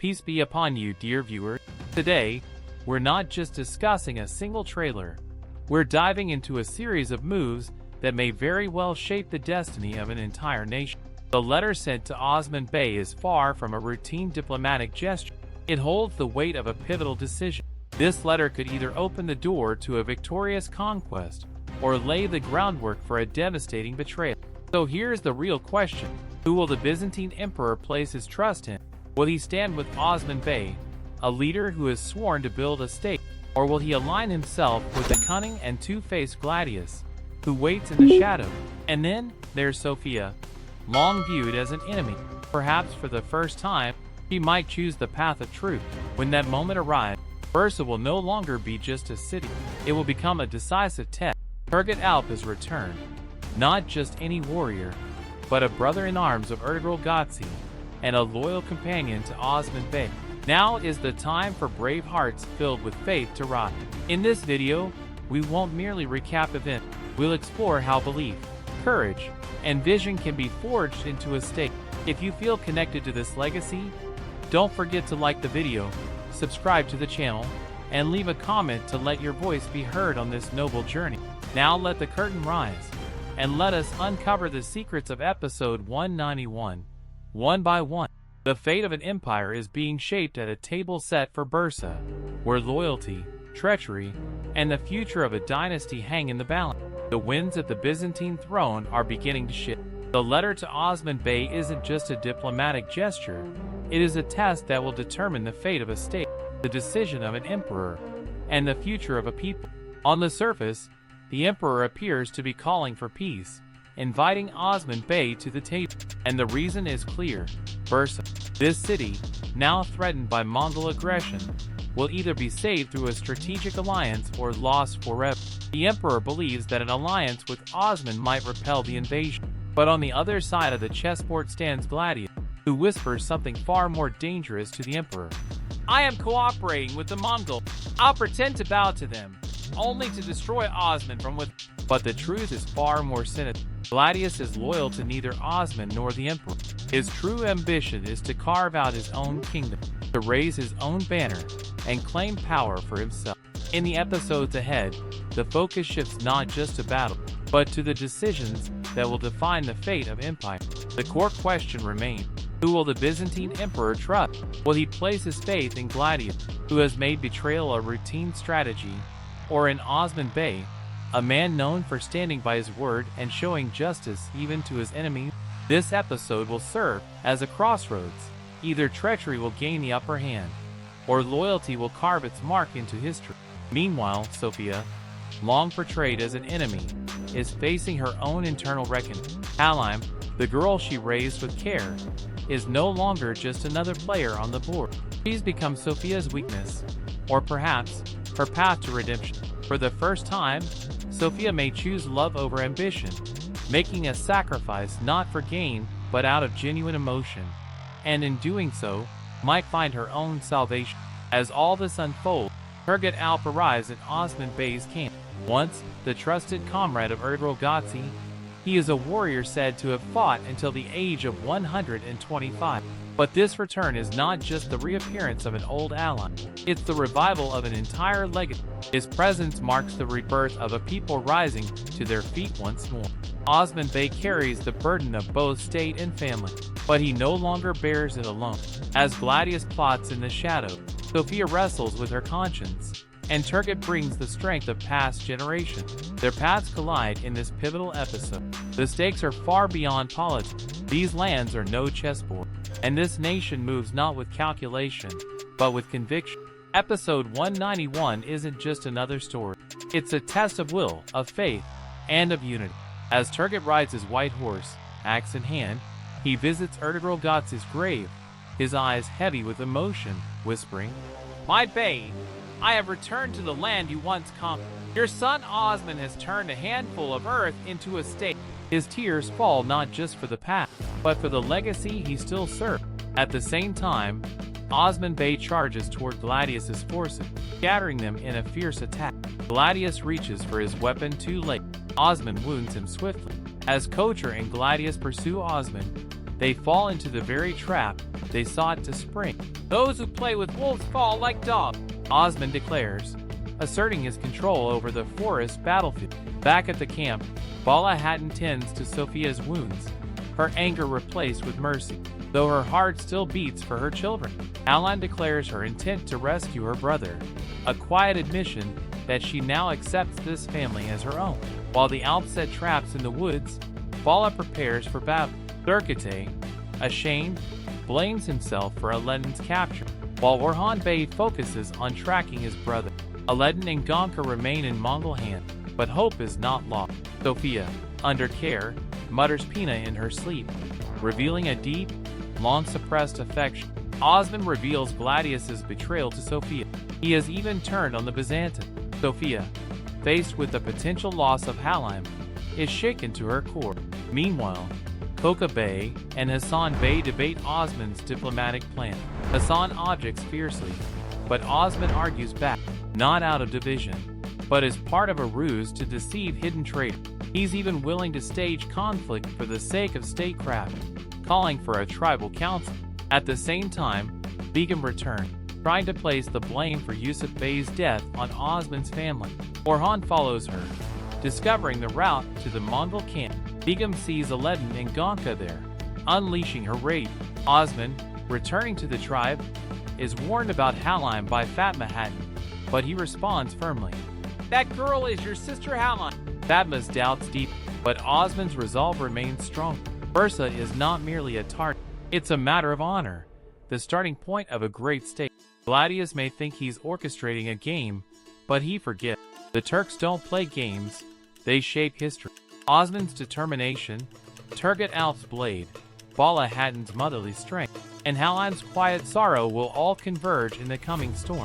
Peace be upon you, dear viewer. Today, we're not just discussing a single trailer. We're diving into a series of moves that may very well shape the destiny of an entire nation. The letter sent to Osman Bey is far from a routine diplomatic gesture. It holds the weight of a pivotal decision. This letter could either open the door to a victorious conquest or lay the groundwork for a devastating betrayal. So here's the real question. Who will the Byzantine emperor place his trust in? Will he stand with Osman Bey, a leader who has sworn to build a state, or will he align himself with the cunning and two-faced Gladius, who waits in the shadow? And then there's Sophia, long viewed as an enemy. Perhaps for the first time, he might choose the path of truth. When that moment arrives, Bursa will no longer be just a city. It will become a decisive test. Turgut Alp has returned, not just any warrior, but a brother in arms of Ertugrul Gazi and a loyal companion to Osman Bey. Now is the time for brave hearts filled with faith to rise. In this video, we won't merely recap events. We'll explore how belief, courage, and vision can be forged into a state. If you feel connected to this legacy, don't forget to like the video, subscribe to the channel, and leave a comment to let your voice be heard on this noble journey. Now let the curtain rise, and let us uncover the secrets of episode 191, one by one. The fate of an empire is being shaped at a table set for Bursa, where loyalty, treachery, and the future of a dynasty hang in the balance. The winds at the Byzantine throne are beginning to shift. The letter to Osman Bey isn't just a diplomatic gesture, it is a test that will determine the fate of a state, the decision of an emperor, and the future of a people. On the surface, the emperor appears to be calling for peace, inviting Osman Bey to the table. And the reason is clear. Bursa, this city, now threatened by Mongol aggression, will either be saved through a strategic alliance or lost forever. The emperor believes that an alliance with Osman might repel the invasion. But on the other side of the chessboard stands Gladius, who whispers something far more dangerous to the emperor. I am cooperating with the Mongols. I'll pretend to bow to them, only to destroy Osman from within. But the truth is far more sinister. Gladius is loyal to neither Osman nor the emperor. His true ambition is to carve out his own kingdom, to raise his own banner, and claim power for himself. In the episodes ahead, the focus shifts not just to battle, but to the decisions that will define the fate of empire. The core question remains: who will the Byzantine emperor trust? Will he place his faith in Gladius, who has made betrayal a routine strategy, or in Osman Bey, a man known for standing by his word and showing justice even to his enemies? This episode will serve as a crossroads. Either treachery will gain the upper hand, or loyalty will carve its mark into history. Meanwhile, Sophia, long portrayed as an enemy, is facing her own internal reckoning. Halim, the girl she raised with care, is no longer just another player on the board. She's become Sophia's weakness, or perhaps her path to redemption. For the first time, Sophia may choose love over ambition, making a sacrifice not for gain but out of genuine emotion, and in doing so, might find her own salvation. As all this unfolds, Turgut Alp arrives at Osman Bey's camp. Once the trusted comrade of Ertugrul Gazi, he is a warrior said to have fought until the age of 125. But this return is not just the reappearance of an old ally, it's the revival of an entire legacy. His presence marks the rebirth of a people rising to their feet once more. Osman Bey carries the burden of both state and family, but he no longer bears it alone. As Gladius plots in the shadow, Sophia wrestles with her conscience, and Turgut brings the strength of past generations. Their paths collide in this pivotal episode. The stakes are far beyond politics. These lands are no chessboard, and this nation moves not with calculation, but with conviction. Episode 191 isn't just another story. It's a test of will, of faith, and of unity. As Turgut rides his white horse, axe in hand, he visits Ertugrul Gazi's grave, his eyes heavy with emotion, whispering, "My Bey, I have returned to the land you once conquered. Your son Osman has turned a handful of earth into a state." His tears fall not just for the past, but for the legacy he still serves. At the same time, Osman Bey charges toward Gladius's forces, scattering them in a fierce attack. Gladius reaches for his weapon too late. Osman wounds him swiftly. As Kocher and Gladius pursue Osman, they fall into the very trap they sought to spring. Those who play with wolves fall like dogs, Osman declares, asserting his control over the forest battlefield. Back at the camp, Bala Hatton tends to Sophia's wounds, her anger replaced with mercy. Though her heart still beats for her children, Alan declares her intent to rescue her brother, a quiet admission that she now accepts this family as her own. While the Alps set traps in the woods, Bala prepares for battle. Durkate, ashamed, blames himself for Aladdin's capture, while Orhan Bey focuses on tracking his brother. Aladdin and Gonka remain in Mongol hands, but hope is not lost. Sophia, under care, mutters Pina in her sleep, revealing a deep, long-suppressed affection. Osman reveals Gladius's betrayal to Sophia. He has even turned on the Byzantine. Sophia, faced with the potential loss of Halime, is shaken to her core. Meanwhile, Koka Bey and Hassan Bey debate Osman's diplomatic plan. Hassan objects fiercely, but Osman argues back, not out of division, but as part of a ruse to deceive hidden traitors. He's even willing to stage conflict for the sake of statecraft, calling for a tribal council. At the same time, Begum returns, trying to place the blame for Yusuf Bey's death on Osman's family. Orhan follows her, discovering the route to the Mongol camp. Begum sees Aladdin and Gonka there, unleashing her rage. Osman, returning to the tribe, is warned about Halime by Fatma Hatton, but he responds firmly. That girl is your sister Halime. Fatma's doubts deep, but Osman's resolve remains strong. Bursa is not merely a target, it's a matter of honor, the starting point of a great state. Gladius may think he's orchestrating a game, but he forgets. The Turks don't play games, they shape history. Osman's determination, Turgut Alp's blade, Bala Hatton's motherly strength, and Halime's quiet sorrow will all converge in the coming storm.